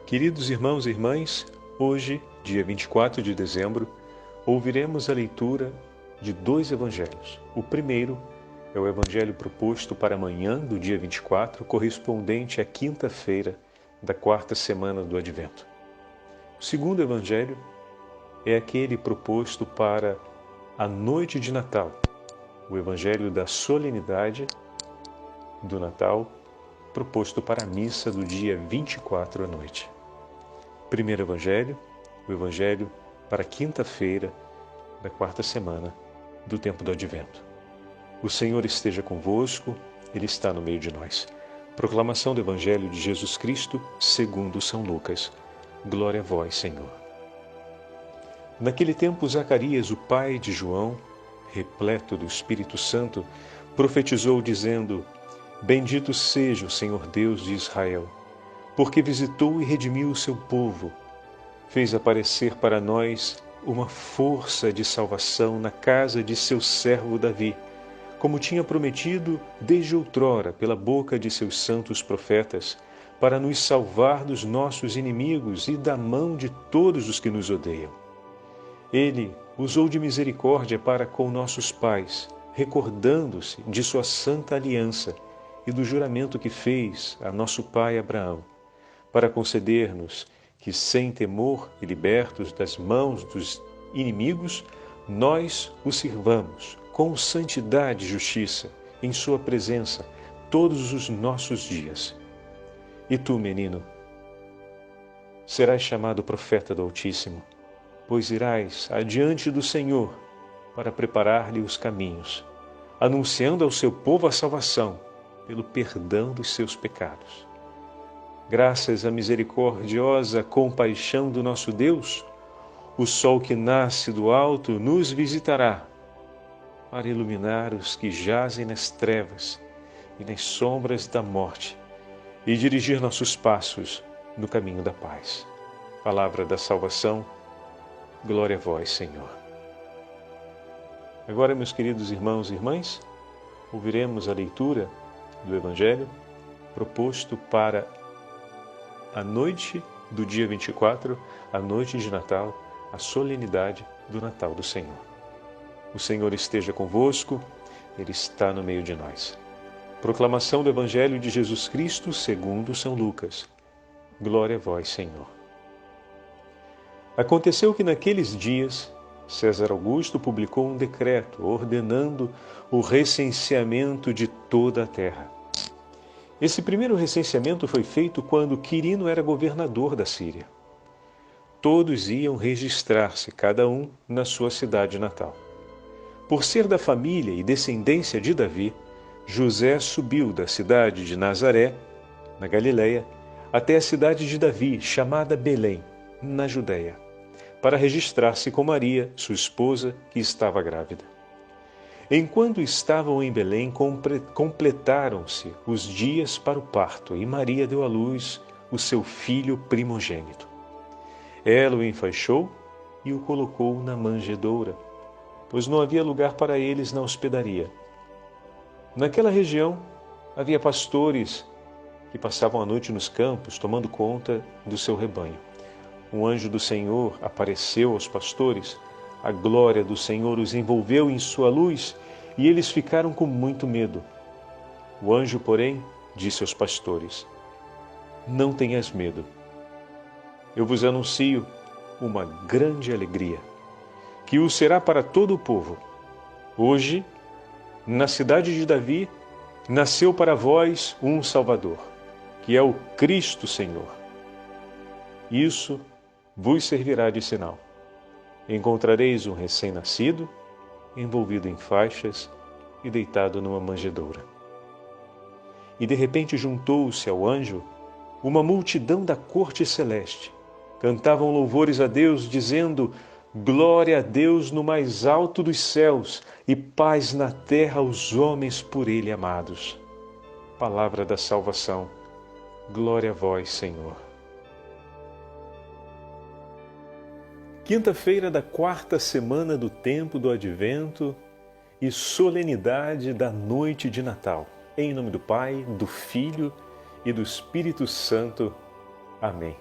Queridos irmãos e irmãs, hoje, dia 24 de dezembro, ouviremos a leitura de dois evangelhos. O primeiro é o evangelho proposto para amanhã, do dia 24, correspondente à quinta-feira da quarta semana do Advento. O segundo evangelho é aquele proposto para a noite de Natal, o evangelho da solenidade do Natal, proposto para a missa do dia 24 à noite. Primeiro evangelho, o evangelho para a quinta-feira da quarta semana do tempo do Advento. O Senhor esteja convosco, Ele está no meio de nós. Proclamação do Evangelho de Jesus Cristo segundo São Lucas. Glória a vós, Senhor. Naquele tempo, Zacarias, o pai de João, repleto do Espírito Santo, profetizou dizendo: Bendito seja o Senhor Deus de Israel, porque visitou e redimiu o seu povo. Fez aparecer para nós uma força de salvação na casa de seu servo Davi, como tinha prometido desde outrora pela boca de seus santos profetas, para nos salvar dos nossos inimigos e da mão de todos os que nos odeiam. Ele usou de misericórdia para com nossos pais, recordando-se de sua santa aliança e do juramento que fez a nosso pai Abraão, para conceder-nos que, sem temor e libertos das mãos dos inimigos, nós o sirvamos com santidade e justiça em sua presença todos os nossos dias. E tu, menino, serás chamado profeta do Altíssimo, pois irás adiante do Senhor para preparar-lhe os caminhos, anunciando ao seu povo a salvação pelo perdão dos seus pecados. Graças à misericordiosa compaixão do nosso Deus, o sol que nasce do alto nos visitará para iluminar os que jazem nas trevas e nas sombras da morte e dirigir nossos passos no caminho da paz. Palavra da salvação, glória a vós, Senhor. Agora, meus queridos irmãos e irmãs, ouviremos a leitura do Evangelho proposto para a noite do dia 24, a noite de Natal, a solenidade do Natal do Senhor. O Senhor esteja convosco, Ele está no meio de nós. Proclamação do Evangelho de Jesus Cristo segundo São Lucas. Glória a vós, Senhor. Aconteceu que naqueles dias César Augusto publicou um decreto ordenando o recenseamento de toda a terra. Esse primeiro recenseamento foi feito quando Quirino era governador da Síria. Todos iam registrar-se, cada um na sua cidade natal. Por ser da família e descendência de Davi, José subiu da cidade de Nazaré, na Galileia, até a cidade de Davi, chamada Belém, na Judéia, para registrar-se com Maria, sua esposa, que estava grávida. Enquanto estavam em Belém, completaram-se os dias para o parto e Maria deu à luz o seu filho primogênito. Ela o enfaixou e o colocou na manjedoura, pois não havia lugar para eles na hospedaria. Naquela região havia pastores que passavam a noite nos campos, tomando conta do seu rebanho. Um anjo do Senhor apareceu aos pastores, a glória do Senhor os envolveu em sua luz e eles ficaram com muito medo. O anjo, porém, disse aos pastores: Não tenhas medo. Eu vos anuncio uma grande alegria, que o será para todo o povo. Hoje, na cidade de Davi, nasceu para vós um Salvador, que é o Cristo Senhor. Isso vos servirá de sinal. Encontrareis um recém-nascido, envolvido em faixas e deitado numa manjedoura. E de repente juntou-se ao anjo uma multidão da corte celeste. Cantavam louvores a Deus, dizendo: Glória a Deus no mais alto dos céus e paz na terra aos homens por Ele amados. Palavra da salvação. Glória a vós, Senhor. Quinta-feira da quarta semana do tempo do Advento e solenidade da noite de Natal. Em nome do Pai, do Filho e do Espírito Santo. Amém.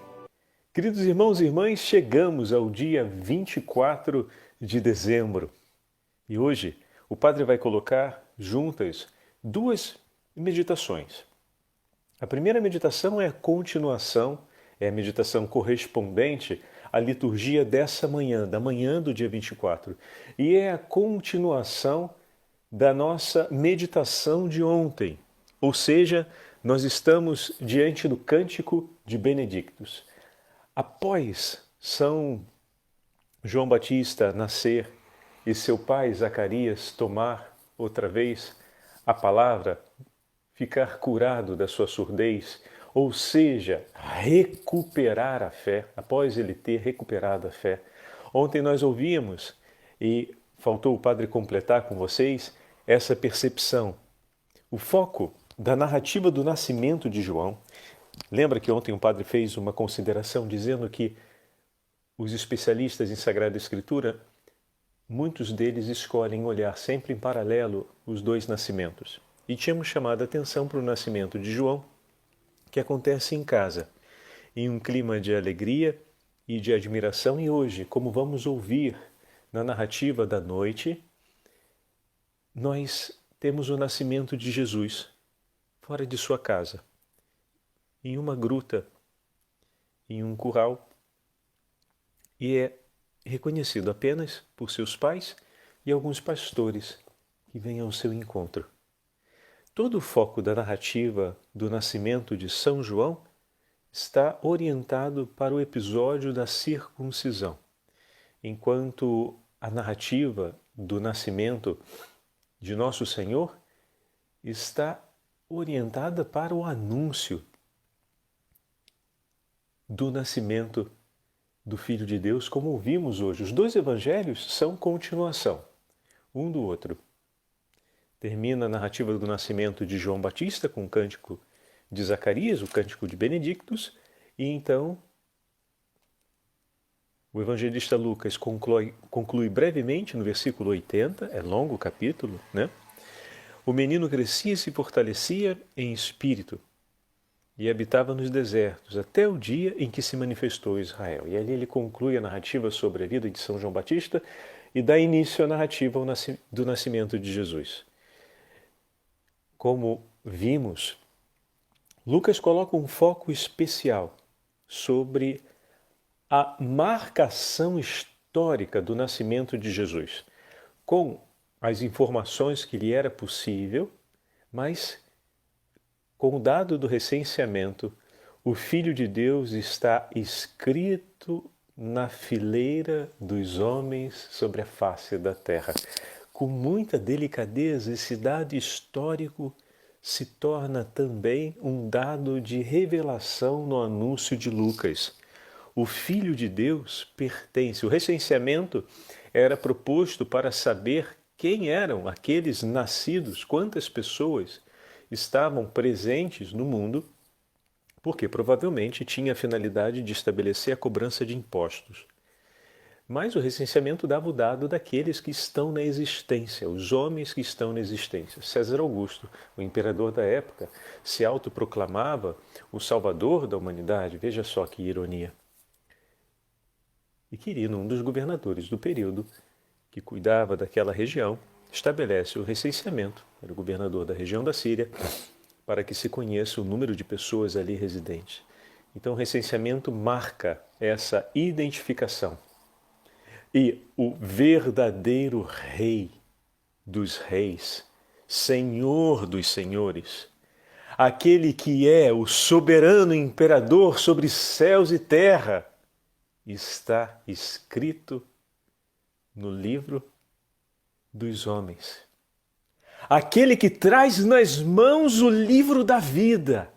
Queridos irmãos e irmãs, chegamos ao dia 24 de dezembro e hoje o Padre vai colocar juntas duas meditações. A primeira meditação é a continuação, é a meditação correspondente à liturgia dessa manhã, da manhã do dia 24, e é a continuação da nossa meditação de ontem, ou seja, nós estamos diante do Cântico de Benedictus. Após São João Batista nascer e seu pai Zacarias tomar outra vez a palavra, ficar curado da sua surdez, ou seja, recuperar a fé, após ele ter recuperado a fé. Ontem nós ouvimos, e faltou o Padre completar com vocês, essa percepção. O foco da narrativa do nascimento de João. Lembra que ontem o Padre fez uma consideração dizendo que os especialistas em Sagrada Escritura, muitos deles escolhem olhar sempre em paralelo os dois nascimentos. E tínhamos chamado a atenção para o nascimento de João, que acontece em casa, em um clima de alegria e de admiração. E hoje, como vamos ouvir na narrativa da noite, nós temos o nascimento de Jesus fora de sua casa, em uma gruta, em um curral, e é reconhecido apenas por seus pais e alguns pastores que vêm ao seu encontro. Todo o foco da narrativa do nascimento de São João está orientado para o episódio da circuncisão, enquanto a narrativa do nascimento de Nosso Senhor está orientada para o anúncio do nascimento do Filho de Deus, como ouvimos hoje. Os dois evangelhos são continuação, um do outro. Termina a narrativa do nascimento de João Batista com o cântico de Zacarias, o cântico de Benedictus, e então o evangelista Lucas conclui brevemente no versículo 80, é longo o capítulo, né? O menino crescia e se fortalecia em espírito e habitava nos desertos até o dia em que se manifestou Israel. E ali ele conclui a narrativa sobre a vida de São João Batista e dá início à narrativa do nascimento de Jesus. Como vimos, Lucas coloca um foco especial sobre a marcação histórica do nascimento de Jesus, com as informações que lhe era possível, mas com o dado do recenseamento, o Filho de Deus está escrito na fileira dos homens sobre a face da terra. Com muita delicadeza, esse dado histórico se torna também um dado de revelação no anúncio de Lucas. O Filho de Deus pertence. O recenseamento era proposto para saber quem eram aqueles nascidos, quantas pessoas estavam presentes no mundo, porque provavelmente tinha a finalidade de estabelecer a cobrança de impostos. Mas o recenseamento dava o dado daqueles que estão na existência, os homens que estão na existência. César Augusto, o imperador da época, se autoproclamava o salvador da humanidade. Veja só que ironia. E Quirino, um dos governadores do período que cuidava daquela região, estabelece o recenseamento, era o governador da região da Síria, para que se conheça o número de pessoas ali residentes. Então o recenseamento marca essa identificação. E o verdadeiro Rei dos Reis, Senhor dos Senhores, aquele que é o soberano imperador sobre céus e terra, está escrito no livro dos homens. Aquele que traz nas mãos o livro da vida,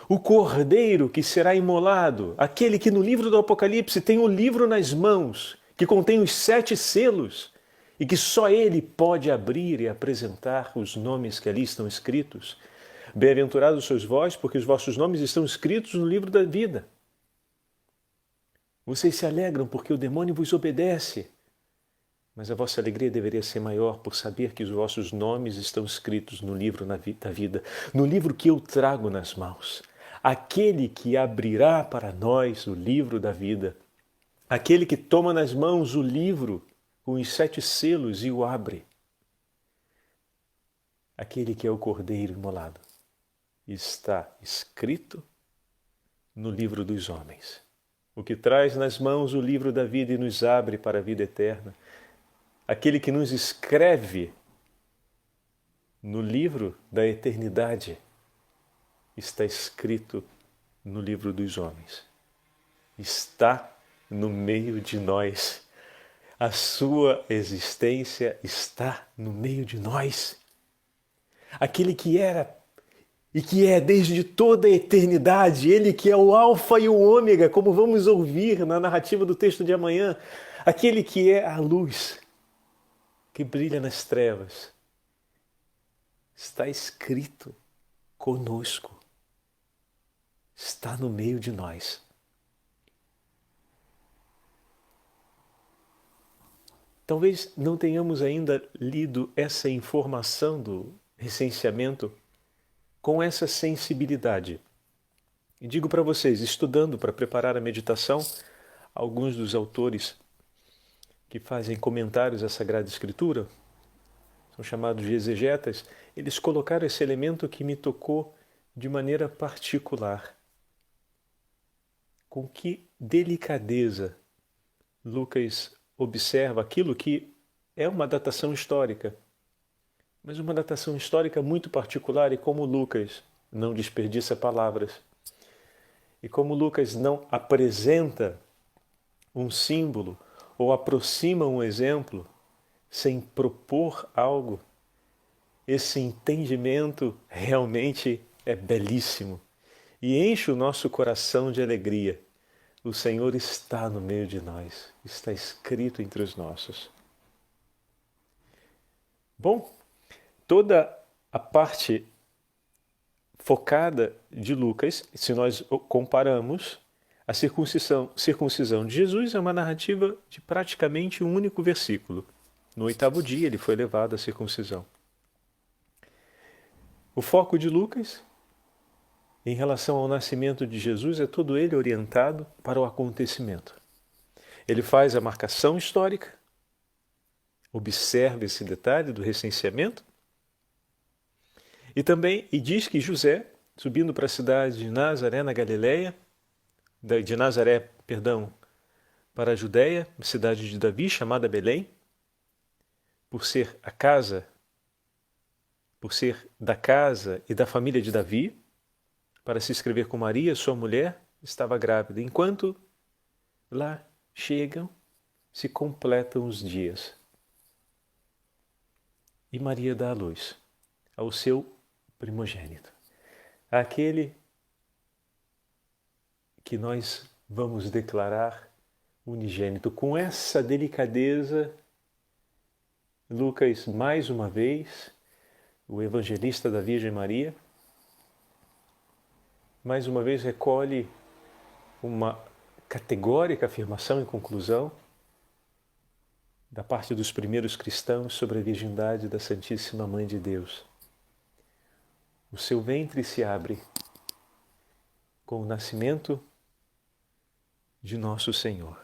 o cordeiro que será imolado, aquele que no livro do Apocalipse tem o livro nas mãos, que contém os 7 selos e que só ele pode abrir e apresentar os nomes que ali estão escritos. Bem-aventurados sois vós, porque os vossos nomes estão escritos no livro da vida. Vocês se alegram porque o demônio vos obedece, mas a vossa alegria deveria ser maior por saber que os vossos nomes estão escritos no livro da vida, no livro que eu trago nas mãos. aquele que abrirá para nós o livro da vida, aquele que toma nas mãos o livro com os 7 selos e o abre, aquele que é o Cordeiro imolado, está escrito no livro dos homens. O que traz nas mãos o livro da vida e nos abre para a vida eterna, aquele que nos escreve no livro da eternidade, está escrito no livro dos homens. Está no meio de nós. A sua existência está no meio de nós. Aquele que era e que é desde toda a eternidade, Ele que é o Alfa e o Ômega, como vamos ouvir na narrativa do texto de amanhã, aquele que é a luz que brilha nas trevas, está escrito conosco, está no meio de nós. Talvez não tenhamos ainda lido essa informação do recenseamento com essa sensibilidade. E digo para vocês, estudando para preparar a meditação, alguns dos autores que fazem comentários à Sagrada Escritura, são chamados de exegetas, eles colocaram esse elemento que me tocou de maneira particular. Com que delicadeza Lucas observa aquilo que é uma datação histórica, mas uma datação histórica muito particular, e como Lucas não desperdiça palavras, e como Lucas não apresenta um símbolo ou aproxima um exemplo sem propor algo, esse entendimento realmente é belíssimo e enche o nosso coração de alegria. O Senhor está no meio de nós, está escrito entre os nossos. Bom, toda a parte focada de Lucas, se nós comparamos, a circuncisão de Jesus é uma narrativa de praticamente um único versículo. No 8º dia ele foi levado à circuncisão. O foco de Lucas, em relação ao nascimento de Jesus, é todo ele orientado para o acontecimento. Ele faz a marcação histórica, observa esse detalhe do recenseamento, e diz que José, subindo para a cidade de Nazaré, na Galileia, para a Judéia, cidade de Davi, chamada Belém, por ser da casa e da família de Davi, para se escrever com Maria, sua mulher, estava grávida. Enquanto lá chegam, se completam os dias. E Maria dá à luz ao seu primogênito, aquele que nós vamos declarar unigênito. Com essa delicadeza, Lucas, mais uma vez, o evangelista da Virgem Maria, mais uma vez recolhe uma categórica afirmação e conclusão da parte dos primeiros cristãos sobre a virgindade da Santíssima Mãe de Deus. O seu ventre se abre com o nascimento de nosso Senhor.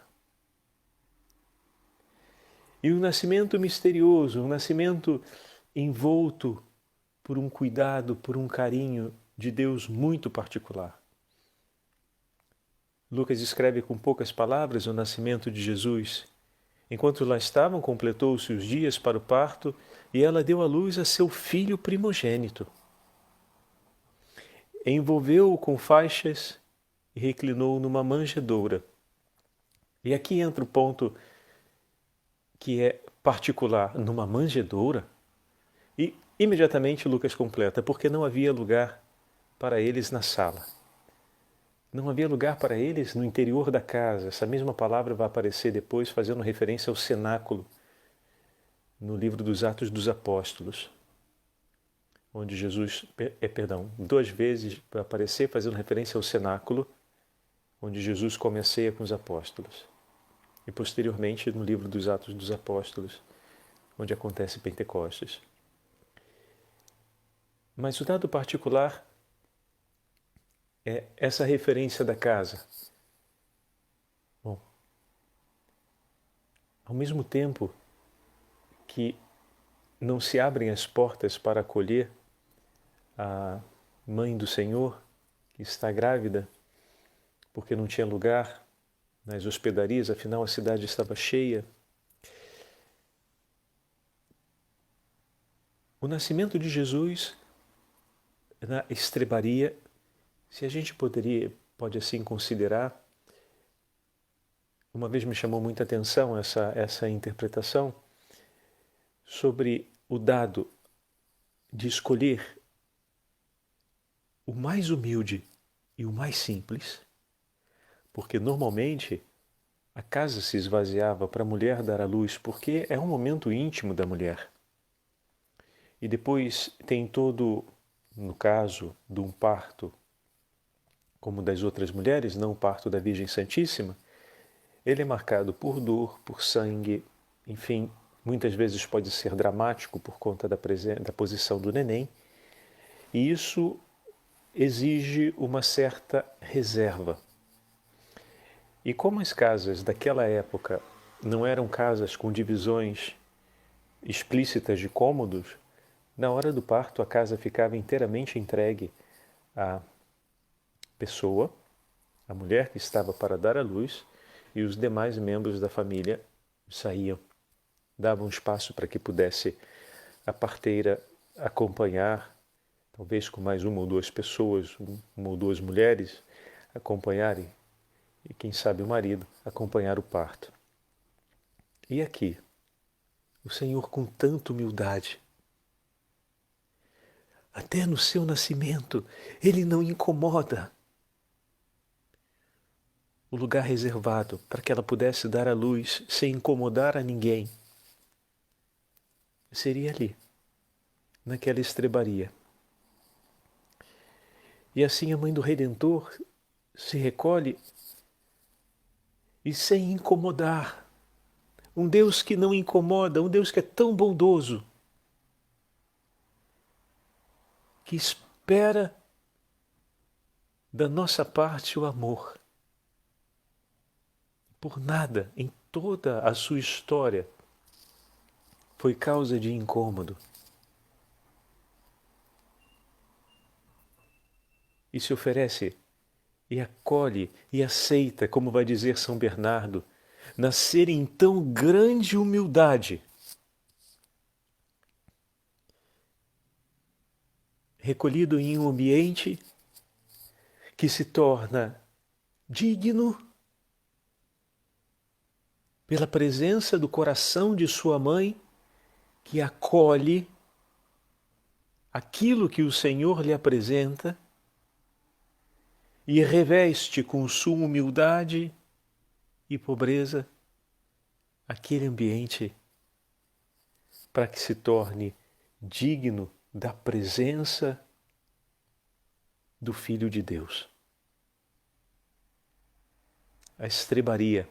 E um nascimento misterioso, um nascimento envolto por um cuidado, por um carinho de Deus muito particular. Lucas escreve com poucas palavras o nascimento de Jesus. Enquanto lá estavam, completou-se os dias para o parto e ela deu à luz a seu filho primogênito. Envolveu-o com faixas e reclinou-o numa manjedoura. E aqui entra o ponto que é particular, numa manjedoura. E imediatamente Lucas completa, porque não havia lugar para eles na sala. Não havia lugar para eles no interior da casa. Essa mesma palavra vai aparecer depois fazendo referência ao cenáculo no livro dos Atos dos Apóstolos, onde duas vezes vai aparecer fazendo referência ao cenáculo, onde Jesus come a ceia com os apóstolos. E posteriormente no livro dos Atos dos Apóstolos, onde acontece Pentecostes. Mas o dado particular é essa referência da casa. Bom, ao mesmo tempo que não se abrem as portas para acolher a mãe do Senhor, que está grávida, porque não tinha lugar nas hospedarias, afinal a cidade estava cheia. O nascimento de Jesus na estrebaria, se a gente pode assim considerar, uma vez me chamou muita atenção essa interpretação sobre o dado de escolher o mais humilde e o mais simples, porque normalmente a casa se esvaziava para a mulher dar à luz, porque é um momento íntimo da mulher. E depois tem todo, no caso de um parto, como das outras mulheres, não o parto da Virgem Santíssima, ele é marcado por dor, por sangue, enfim, muitas vezes pode ser dramático por conta da posição do neném, e isso exige uma certa reserva. E como as casas daquela época não eram casas com divisões explícitas de cômodos, na hora do parto a casa ficava inteiramente entregue à pessoa, a mulher que estava para dar à luz, e os demais membros da família saíam, davam espaço para que pudesse a parteira acompanhar, talvez com mais uma ou duas pessoas, uma ou duas mulheres, acompanharem, e quem sabe o marido, acompanhar o parto. E aqui, o Senhor com tanta humildade, até no seu nascimento, Ele não incomoda o lugar reservado para que ela pudesse dar à luz sem incomodar a ninguém. Seria ali, naquela estrebaria. E assim a mãe do Redentor se recolhe e sem incomodar. Um Deus que não incomoda, um Deus que é tão bondoso, que espera da nossa parte o amor. Por nada em toda a sua história foi causa de incômodo. E se oferece e acolhe e aceita, como vai dizer São Bernardo, nascer em tão grande humildade, recolhido em um ambiente que se torna digno pela presença do coração de sua mãe, que acolhe aquilo que o Senhor lhe apresenta e reveste com sua humildade e pobreza aquele ambiente para que se torne digno da presença do Filho de Deus. A estrebaria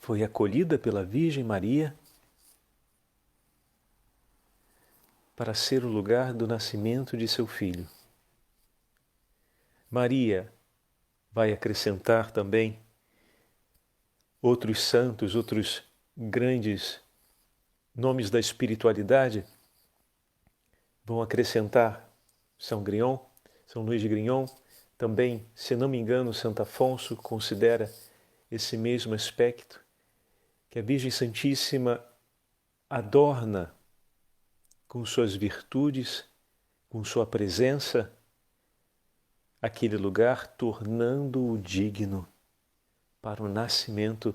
foi acolhida pela Virgem Maria para ser o lugar do nascimento de seu filho. Maria vai acrescentar também outros santos, outros grandes nomes da espiritualidade, vão acrescentar São Grignon, São Luís de Grignon, também, se não me engano, Santo Afonso considera esse mesmo aspecto, que a Virgem Santíssima adorna com suas virtudes, com sua presença, aquele lugar, tornando-o digno para o nascimento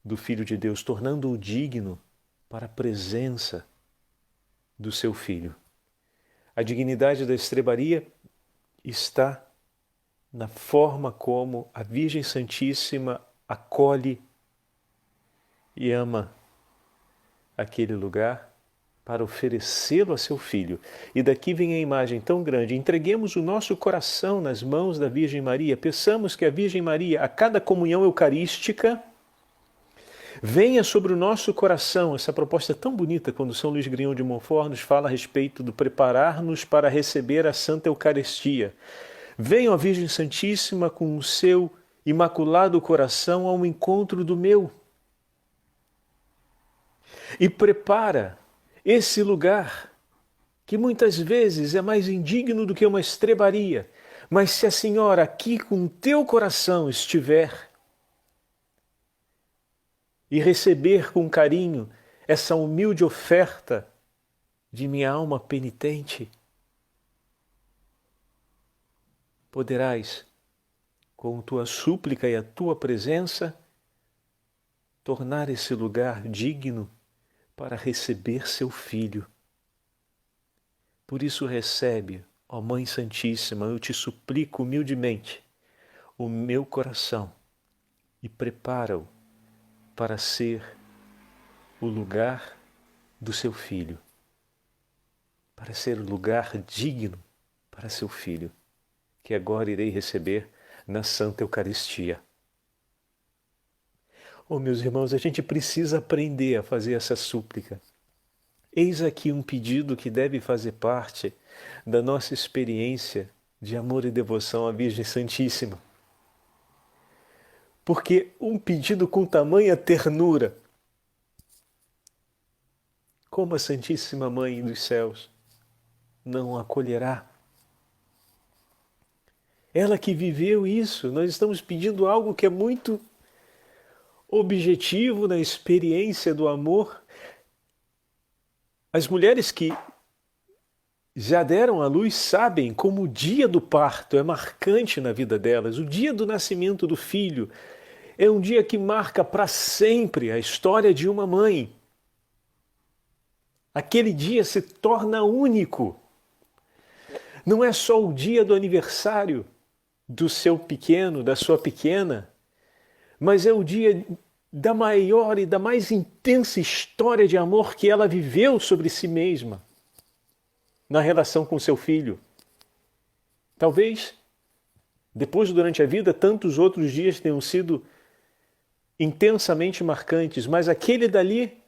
do Filho de Deus, tornando-o digno para a presença do seu Filho. A dignidade da estrebaria está na forma como a Virgem Santíssima acolhe e ama aquele lugar para oferecê-lo a seu Filho. E daqui vem a imagem tão grande. Entreguemos o nosso coração nas mãos da Virgem Maria. Peçamos que a Virgem Maria, a cada comunhão eucarística, venha sobre o nosso coração. Essa proposta é tão bonita quando São Luís Grignon de Montfort nos fala a respeito do preparar-nos para receber a Santa Eucaristia. Venha, ó Virgem Santíssima, com o seu imaculado coração ao encontro do meu. E prepara esse lugar, que muitas vezes é mais indigno do que uma estrebaria, mas se a Senhora aqui com o teu coração estiver e receber com carinho essa humilde oferta de minha alma penitente, poderás, com tua súplica e a tua presença, tornar esse lugar digno para receber seu Filho. Por isso recebe, ó Mãe Santíssima, eu te suplico humildemente, o meu coração e prepara-o para ser o lugar do seu Filho, para ser o lugar digno para seu Filho, que agora irei receber na Santa Eucaristia. Oh, meus irmãos, a gente precisa aprender a fazer essa súplica. Eis aqui um pedido que deve fazer parte da nossa experiência de amor e devoção à Virgem Santíssima. Porque um pedido com tamanha ternura, como a Santíssima Mãe dos Céus, não acolherá? Ela que viveu isso, nós estamos pedindo algo que é muito objetivo na experiência do amor. As mulheres que já deram à luz sabem como o dia do parto é marcante na vida delas. O dia do nascimento do filho é um dia que marca para sempre a história de uma mãe. Aquele dia se torna único. Não é só o dia do aniversário do seu pequeno, da sua pequena, mas é o dia da maior e da mais intensa história de amor que ela viveu sobre si mesma, na relação com seu filho. Talvez, depois, durante a vida, tantos outros dias tenham sido intensamente marcantes, mas aquele dali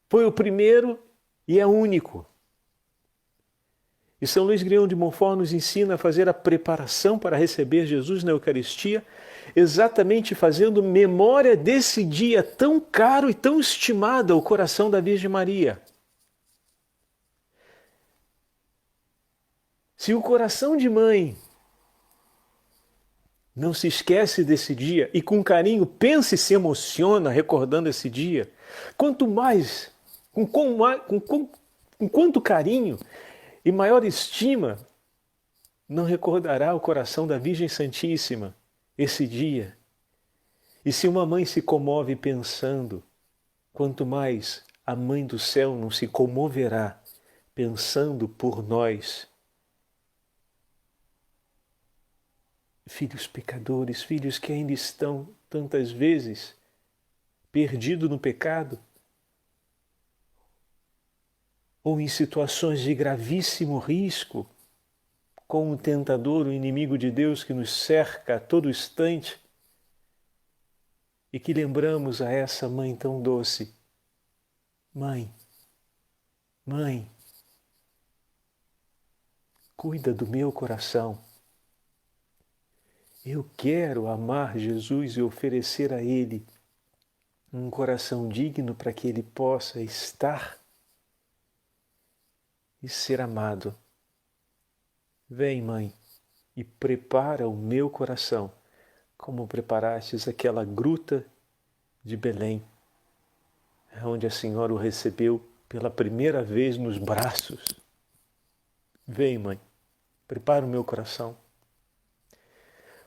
foi o primeiro e é único. E São Luís Grião de Montfort nos ensina a fazer a preparação para receber Jesus na Eucaristia, exatamente fazendo memória desse dia tão caro e tão estimado ao coração da Virgem Maria. Se o coração de mãe não se esquece desse dia e com carinho pensa e se emociona recordando esse dia, quanto mais, com quanto carinho e maior estima não recordará o coração da Virgem Santíssima esse dia. E se uma mãe se comove pensando, quanto mais a Mãe do Céu não se comoverá pensando por nós. Filhos pecadores, filhos que ainda estão tantas vezes perdidos no pecado, ou em situações de gravíssimo risco, com o tentador, o inimigo de Deus que nos cerca a todo instante, e que lembramos a essa mãe tão doce. Mãe, mãe, cuida do meu coração. Eu quero amar Jesus e oferecer a Ele um coração digno para que Ele possa estar e ser amado. Vem, mãe, e prepara o meu coração, como preparastes aquela gruta de Belém, onde a Senhora o recebeu pela primeira vez nos braços. Vem, mãe, prepara o meu coração.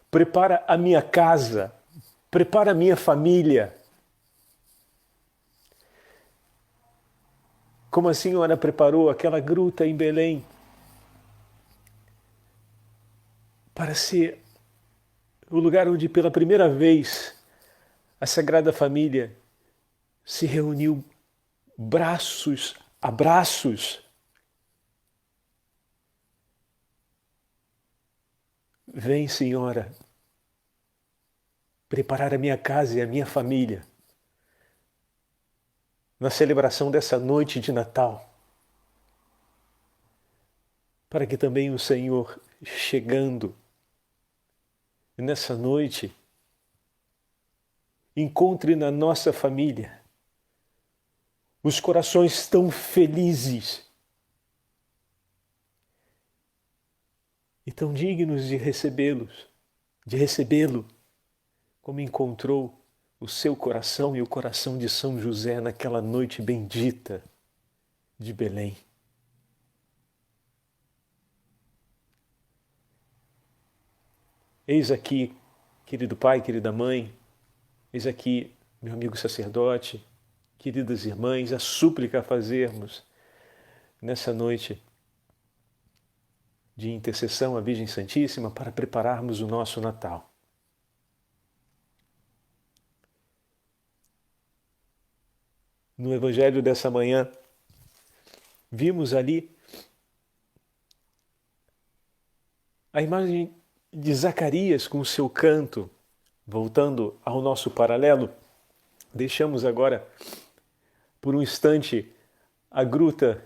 Prepara a minha casa, prepara a minha família. Como a Senhora preparou aquela gruta em Belém para ser o lugar onde pela primeira vez a Sagrada Família se reuniu braços, abraços. Vem, Senhora, preparar a minha casa e a minha família na celebração dessa noite de Natal, para que também o Senhor, chegando nessa noite, encontre na nossa família os corações tão felizes e tão dignos de recebê-lo, como encontrou o seu coração e o coração de São José naquela noite bendita de Belém. Eis aqui, querido pai, querida mãe, eis aqui, meu amigo sacerdote, queridas irmãs, a súplica a fazermos nessa noite de intercessão à Virgem Santíssima para prepararmos o nosso Natal. No Evangelho dessa manhã, vimos ali a imagem de Zacarias com o seu canto. Voltando ao nosso paralelo, deixamos agora por um instante a gruta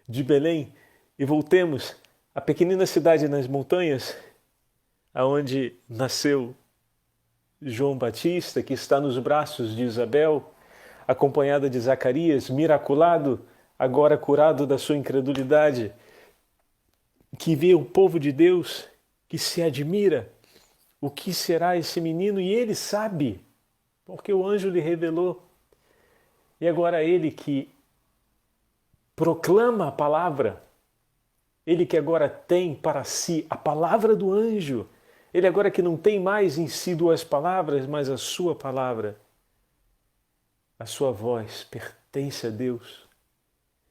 de Belém e voltemos à pequenina cidade nas montanhas, aonde nasceu João Batista, que está nos braços de Isabel, acompanhada de Zacarias, miraculado, agora curado da sua incredulidade, que vê o povo de Deus, que se admira o que será esse menino, e ele sabe, porque o anjo lhe revelou. E agora ele que proclama a palavra, ele que agora tem para si a palavra do anjo, ele agora que não tem mais em si duas palavras, mas a sua palavra, a sua voz pertence a Deus.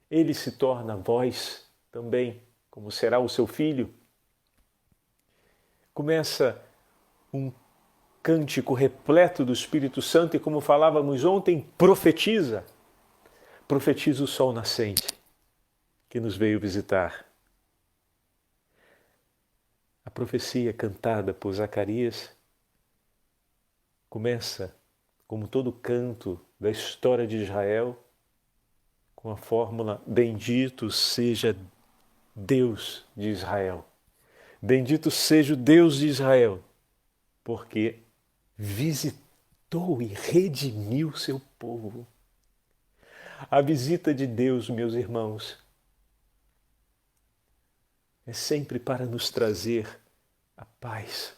Ele se torna voz também, como será o seu filho. Começa um cântico repleto do Espírito Santo e, como falávamos ontem, profetiza o sol nascente que nos veio visitar. A profecia cantada por Zacarias começa, como todo canto da história de Israel, com a fórmula: bendito seja Deus de Israel. Bendito seja o Deus de Israel, porque visitou e redimiu seu povo. A visita de Deus, meus irmãos, é sempre para nos trazer a paz.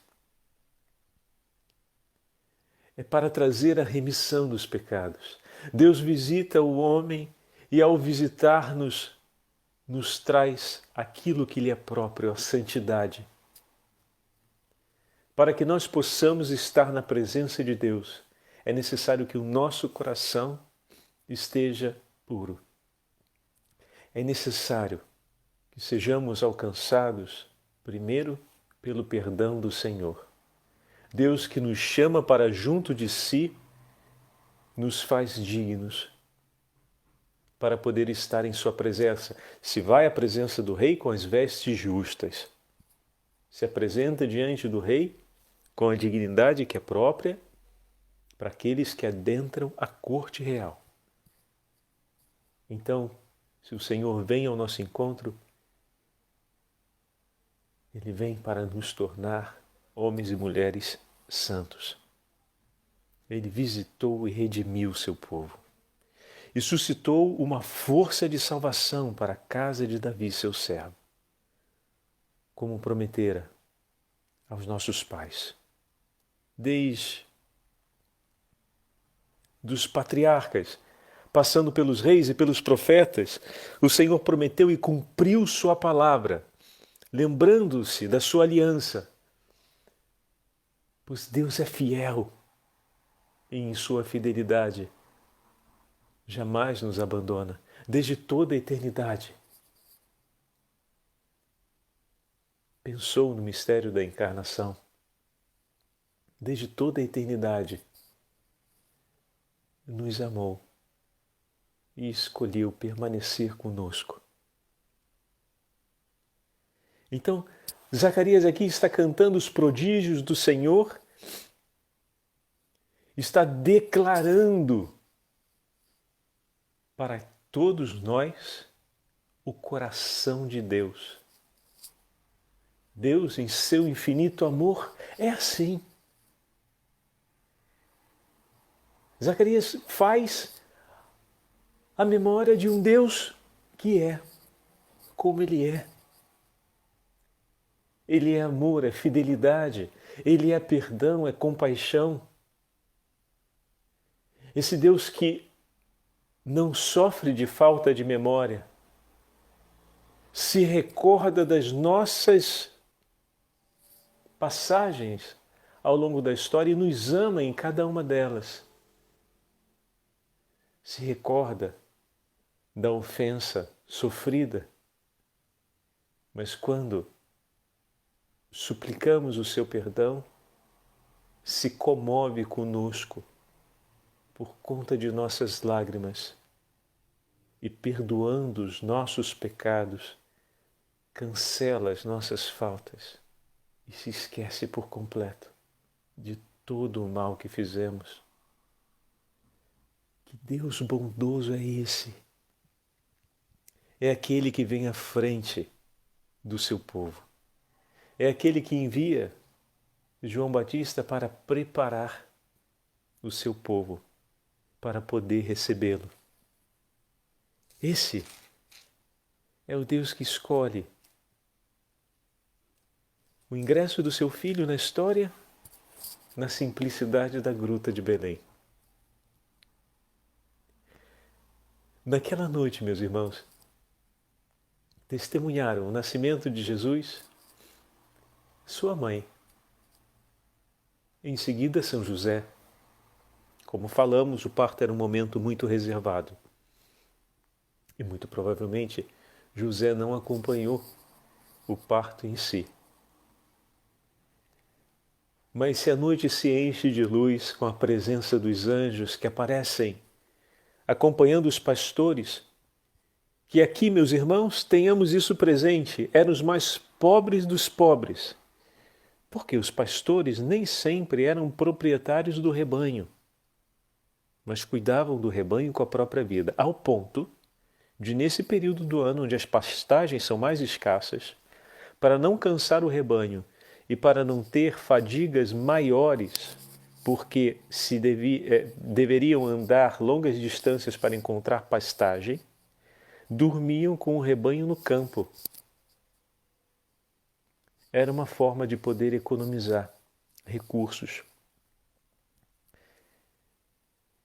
É para trazer a remissão dos pecados. Deus visita o homem e, ao visitar-nos, nos traz aquilo que lhe é próprio, a santidade. Para que nós possamos estar na presença de Deus, é necessário que o nosso coração esteja puro. É necessário que sejamos alcançados, primeiro, pelo perdão do Senhor. Deus, que nos chama para junto de si, nos faz dignos para poder estar em sua presença. Se vai à presença do rei com as vestes justas, se apresenta diante do rei com a dignidade que é própria para aqueles que adentram a corte real. Então, se o Senhor vem ao nosso encontro, Ele vem para nos tornar homens e mulheres santos. Ele visitou e redimiu o seu povo. E suscitou uma força de salvação para a casa de Davi, seu servo, como prometera aos nossos pais. Desde dos patriarcas, passando pelos reis e pelos profetas, o Senhor prometeu e cumpriu sua palavra, lembrando-se da sua aliança. Pois Deus é fiel e em sua fidelidade jamais nos abandona, desde toda a eternidade. Pensou no mistério da encarnação. Desde toda a eternidade nos amou e escolheu permanecer conosco. Então, Zacarias aqui está cantando os prodígios do Senhor, está declarando para todos nós o coração de Deus. Deus, em seu infinito amor, é assim. Zacarias faz a memória de um Deus que é como Ele é. Ele é amor, é fidelidade, Ele é perdão, é compaixão. Esse Deus que não sofre de falta de memória, se recorda das nossas passagens ao longo da história e nos ama em cada uma delas. Se recorda da ofensa sofrida, mas quando suplicamos o seu perdão, se comove conosco por conta de nossas lágrimas e, perdoando os nossos pecados, cancela as nossas faltas e se esquece por completo de todo o mal que fizemos. Que Deus bondoso é esse? É aquele que vem à frente do seu povo. É aquele que envia João Batista para preparar o seu povo para poder recebê-lo. Esse é o Deus que escolhe o ingresso do seu filho na história, na simplicidade da gruta de Belém. Naquela noite, meus irmãos, testemunharam o nascimento de Jesus, sua mãe, em seguida São José. Como falamos, o parto era um momento muito reservado. E muito provavelmente José não acompanhou o parto em si. Mas se a noite se enche de luz com a presença dos anjos que aparecem acompanhando os pastores, que aqui, meus irmãos, tenhamos isso presente, eram os mais pobres dos pobres, porque os pastores nem sempre eram proprietários do rebanho, mas cuidavam do rebanho com a própria vida, ao ponto de, nesse período do ano onde as pastagens são mais escassas, para não cansar o rebanho e para não ter fadigas maiores, porque deveriam andar longas distâncias para encontrar pastagem, dormiam com o rebanho no campo. Era uma forma de poder economizar recursos.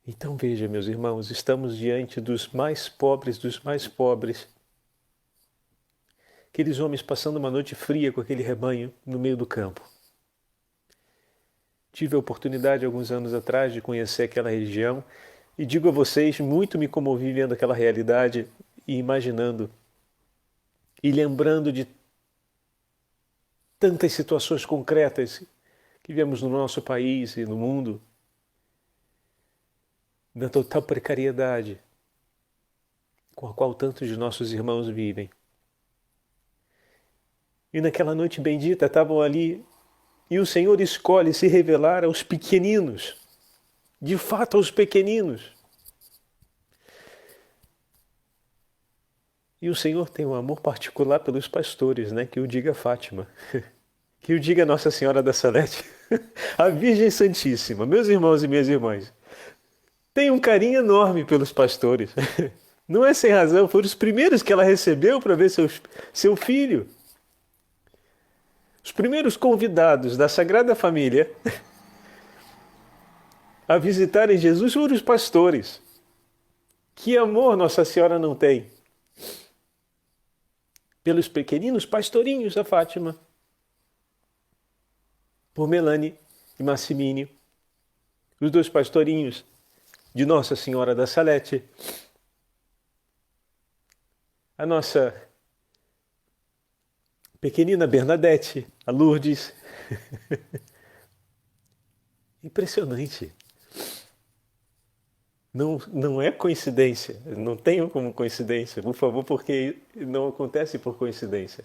Então veja, meus irmãos, estamos diante dos mais pobres, aqueles homens passando uma noite fria com aquele rebanho no meio do campo. Tive a oportunidade, alguns anos atrás, de conhecer aquela região e digo a vocês, muito me comovi vendo aquela realidade e imaginando e lembrando de tantas situações concretas que vemos no nosso país e no mundo, da total precariedade com a qual tantos de nossos irmãos vivem. E naquela noite bendita estavam ali e o Senhor escolhe se revelar aos pequeninos, de fato aos pequeninos. E o Senhor tem um amor particular pelos pastores, né? Que o diga Fátima, que o diga Nossa Senhora da Salete, a Virgem Santíssima. Meus irmãos e minhas irmãs, tem um carinho enorme pelos pastores. Não é sem razão, foram os primeiros que ela recebeu para ver seu filho. Os primeiros convidados da Sagrada Família a visitarem Jesus foram os pastores. Que amor Nossa Senhora não tem pelos pequeninos pastorinhos da Fátima, por Melanie e Massimínio, os dois pastorinhos de Nossa Senhora da Salete, a nossa pequenina Bernadette, a Lourdes. Impressionante. Não é coincidência, não tenho como coincidência, por favor, porque não acontece por coincidência.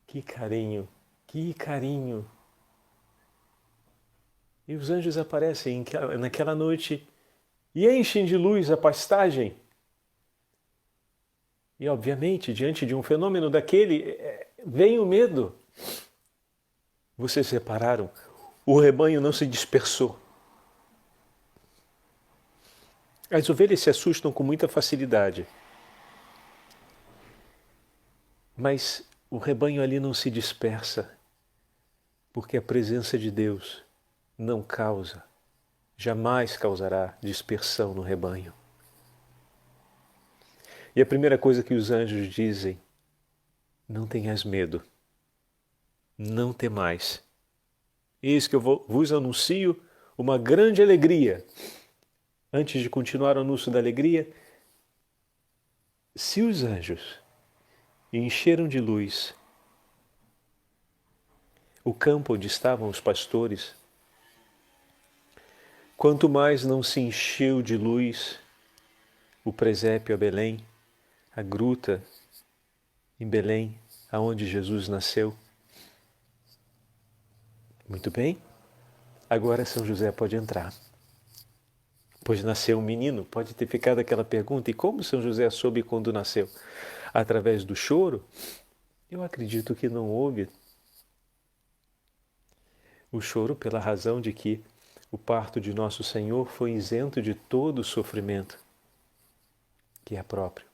Que carinho, que carinho. E os anjos aparecem naquela noite e enchem de luz a pastagem. E, obviamente, diante de um fenômeno daquele, vem o medo. Vocês repararam? O rebanho não se dispersou. As ovelhas se assustam com muita facilidade. Mas o rebanho ali não se dispersa, porque a presença de Deus não causa, jamais causará dispersão no rebanho. E a primeira coisa que os anjos dizem: não tenhas medo, não temais. Eis que eu vos anuncio uma grande alegria. Antes de continuar o anúncio da alegria, se os anjos encheram de luz o campo onde estavam os pastores, quanto mais não se encheu de luz o presépio a Belém, a gruta em Belém, aonde Jesus nasceu. Muito bem, agora São José pode entrar. Pois nasceu um menino, pode ter ficado aquela pergunta: e como São José soube quando nasceu? Através do choro? Eu acredito que não houve o choro pela razão de que o parto de Nosso Senhor foi isento de todo o sofrimento que é próprio.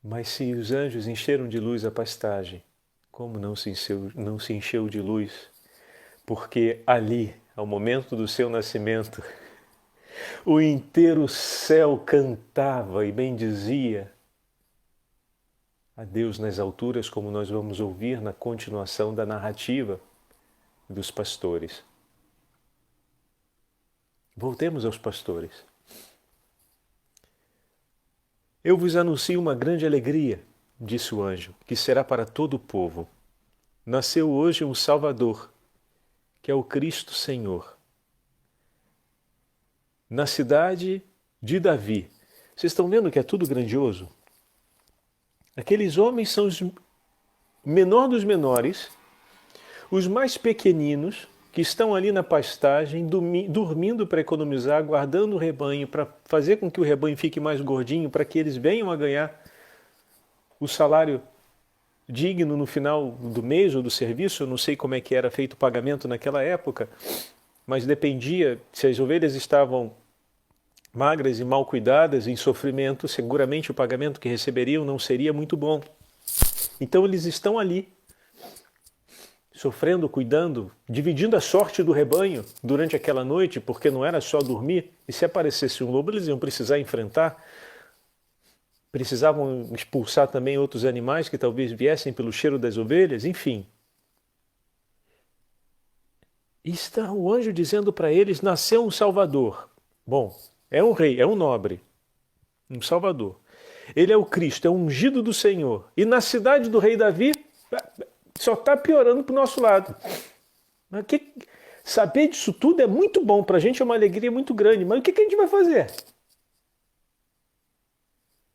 Mas se os anjos encheram de luz a pastagem, como não se encheu de luz? Porque ali, ao momento do seu nascimento, o inteiro céu cantava e bendizia a Deus nas alturas, como nós vamos ouvir na continuação da narrativa dos pastores. Voltemos aos pastores. Eu vos anuncio uma grande alegria, disse o anjo, que será para todo o povo. Nasceu hoje um Salvador, que é o Cristo Senhor, na cidade de Davi. Vocês estão vendo que é tudo grandioso? Aqueles homens são os menor dos menores, os mais pequeninos, que estão ali na pastagem, dormindo para economizar, guardando o rebanho, para fazer com que o rebanho fique mais gordinho, para que eles venham a ganhar o salário digno no final do mês ou do serviço. Eu não sei como é que era feito o pagamento naquela época, mas dependia, se as ovelhas estavam magras e mal cuidadas, em sofrimento, seguramente o pagamento que receberiam não seria muito bom. Então eles estão ali, sofrendo, cuidando, dividindo a sorte do rebanho durante aquela noite, porque não era só dormir, e se aparecesse um lobo eles iam precisar enfrentar, precisavam expulsar também outros animais que talvez viessem pelo cheiro das ovelhas, enfim. E está o anjo dizendo para eles: nasceu um Salvador. Bom, é um rei, é um nobre, um Salvador. Ele é o Cristo, é o ungido do Senhor. E na cidade do rei Davi, só está piorando para o nosso lado. Mas saber disso tudo é muito bom, para a gente é uma alegria muito grande. Mas o que a gente vai fazer?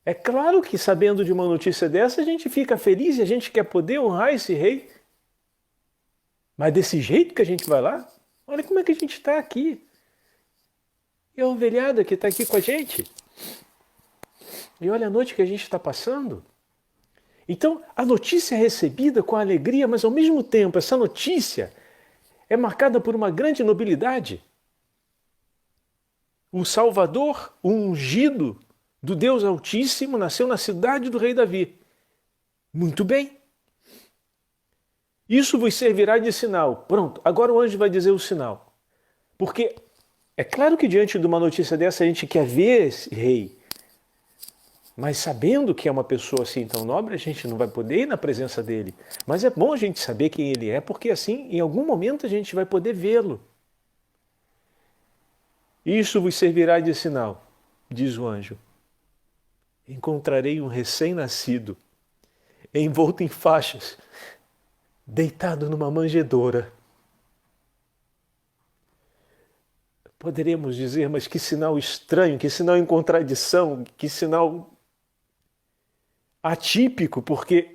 É claro que sabendo de uma notícia dessa, a gente fica feliz e a gente quer poder honrar esse rei. Mas desse jeito que a gente vai lá, olha como é que a gente está aqui. E a ovelhada que está aqui com a gente. E olha a noite que a gente está passando. Então, a notícia é recebida com alegria, mas ao mesmo tempo essa notícia é marcada por uma grande nobilidade. O Salvador, o ungido do Deus Altíssimo, nasceu na cidade do rei Davi. Muito bem. Isso vos servirá de sinal. Pronto, agora o anjo vai dizer o sinal. Porque é claro que diante de uma notícia dessa a gente quer ver esse rei. Mas sabendo que é uma pessoa assim tão nobre, a gente não vai poder ir na presença dele. Mas é bom a gente saber quem ele é, porque assim, em algum momento a gente vai poder vê-lo. Isso vos servirá de sinal, diz o anjo. Encontrarei um recém-nascido, envolto em faixas, deitado numa manjedoura. Poderemos dizer, mas que sinal estranho, que sinal em contradição, que sinal atípico, porque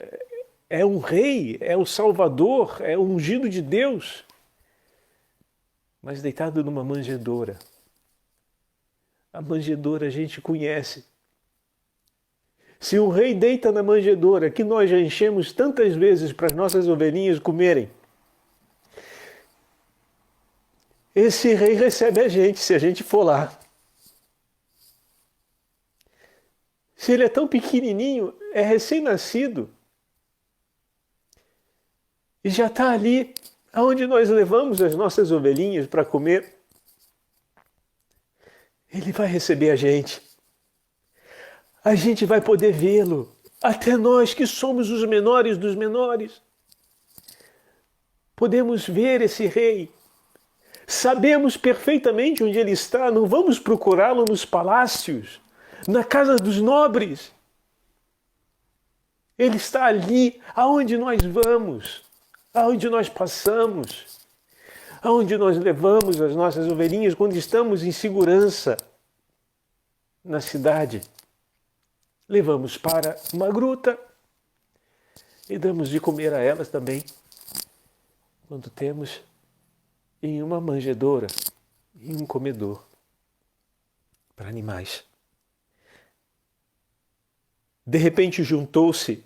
é um rei, é o Salvador, é o ungido de Deus, mas deitado numa manjedoura. A manjedoura a gente conhece. Se o rei deita na manjedoura, que nós já enchemos tantas vezes para as nossas ovelhinhas comerem, esse rei recebe a gente, se a gente for lá. Se ele é tão pequenininho, é recém-nascido, e já está ali, aonde nós levamos as nossas ovelhinhas para comer, ele vai receber a gente. A gente vai poder vê-lo, até nós que somos os menores dos menores. Podemos ver esse rei. Sabemos perfeitamente onde ele está, não vamos procurá-lo nos palácios, na casa dos nobres. Ele está ali, aonde nós vamos, aonde nós passamos, aonde nós levamos as nossas ovelhinhas quando estamos em segurança na cidade. Levamos para uma gruta e damos de comer a elas também, quando temos em uma manjedoura, em um comedor para animais. De repente juntou-se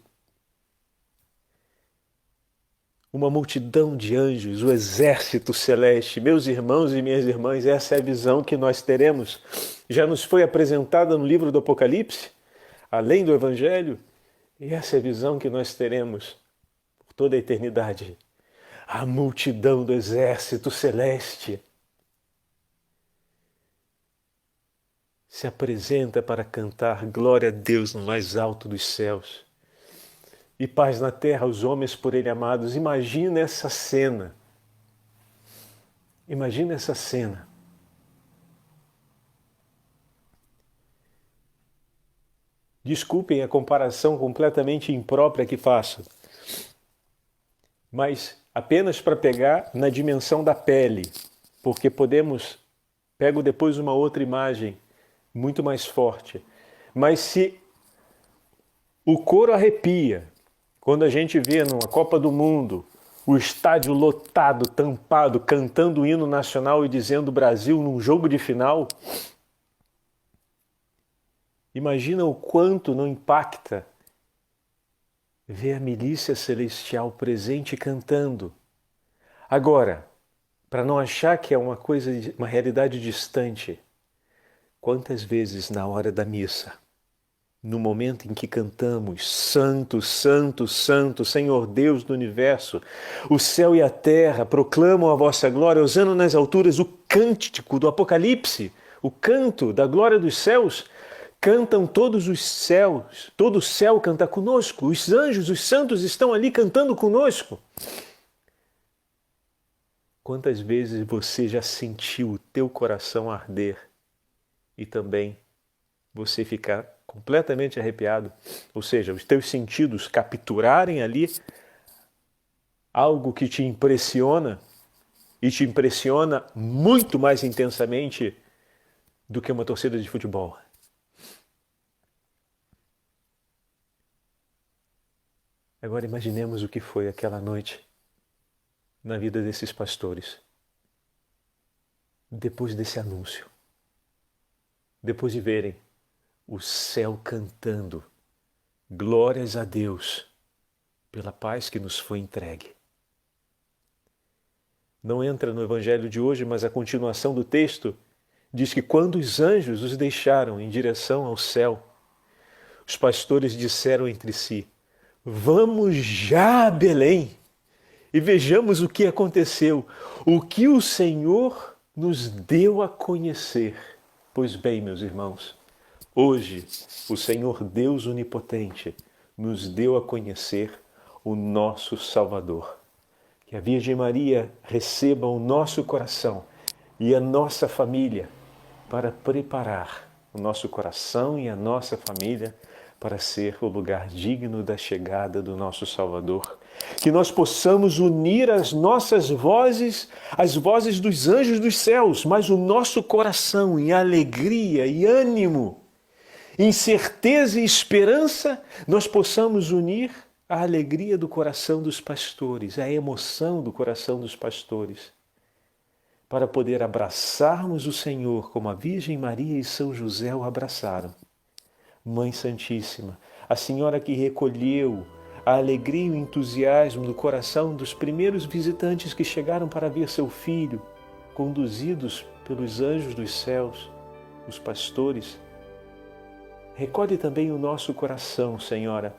uma multidão de anjos, o exército celeste. Meus irmãos e minhas irmãs, essa é a visão que nós teremos. Já nos foi apresentada no livro do Apocalipse, além do Evangelho, e essa é a visão que nós teremos por toda a eternidade. A multidão do exército celeste se apresenta para cantar glória a Deus no mais alto dos céus e paz na terra aos homens por ele amados. Imagina essa cena. Imagina essa cena. Desculpem a comparação completamente imprópria que faço, mas apenas para pegar na dimensão da pele, porque pego depois uma outra imagem muito mais forte. Mas se o couro arrepia, quando a gente vê numa Copa do Mundo, o estádio lotado, tampado, cantando o hino nacional e dizendo Brasil num jogo de final, imagina o quanto não impacta ver a milícia celestial presente cantando. Agora, para não achar que é uma realidade distante, quantas vezes na hora da missa, no momento em que cantamos Santo, Santo, Santo, Senhor Deus do Universo, o céu e a terra proclamam a vossa glória, usando nas alturas o cântico do Apocalipse, o canto da glória dos céus, cantam todos os céus, todo o céu canta conosco, os anjos, os santos estão ali cantando conosco. Quantas vezes você já sentiu o teu coração arder e também você ficar completamente arrepiado, ou seja, os teus sentidos capturarem ali algo que te impressiona e te impressiona muito mais intensamente do que uma torcida de futebol. Agora imaginemos o que foi aquela noite na vida desses pastores. Depois desse anúncio, depois de verem o céu cantando glórias a Deus pela paz que nos foi entregue. Não entra no Evangelho de hoje, mas a continuação do texto diz que quando os anjos os deixaram em direção ao céu, os pastores disseram entre si: vamos já a Belém e vejamos o que aconteceu, o que o Senhor nos deu a conhecer. Pois bem, meus irmãos, hoje o Senhor Deus Onipotente nos deu a conhecer o nosso Salvador. Que a Virgem Maria receba o nosso coração e a nossa família para preparar o nosso coração e a nossa família para ser o lugar digno da chegada do nosso Salvador. Que nós possamos unir as nossas vozes, as vozes dos anjos dos céus, mas o nosso coração em alegria e ânimo, em certeza e esperança, nós possamos unir a alegria do coração dos pastores, a emoção do coração dos pastores, para poder abraçarmos o Senhor como a Virgem Maria e São José o abraçaram. Mãe Santíssima, a senhora que recolheu a alegria e o entusiasmo do coração dos primeiros visitantes que chegaram para ver seu filho, conduzidos pelos anjos dos céus, os pastores. Recolhe também o nosso coração, Senhora,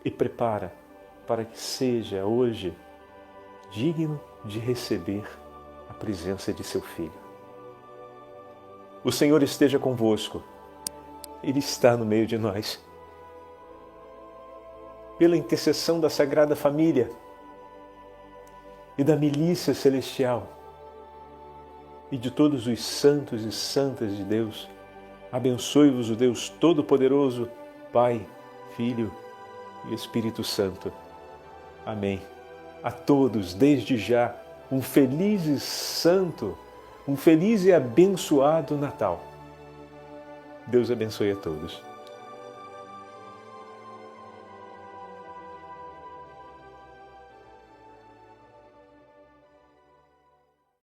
e prepara para que seja hoje digno de receber a presença de seu Filho. O Senhor esteja convosco. Ele está no meio de nós. Pela intercessão da Sagrada Família e da milícia celestial e de todos os santos e santas de Deus, abençoe-vos o Deus Todo-Poderoso, Pai, Filho e Espírito Santo. Amém. A todos, desde já, um feliz e santo, um feliz e abençoado Natal. Deus abençoe a todos.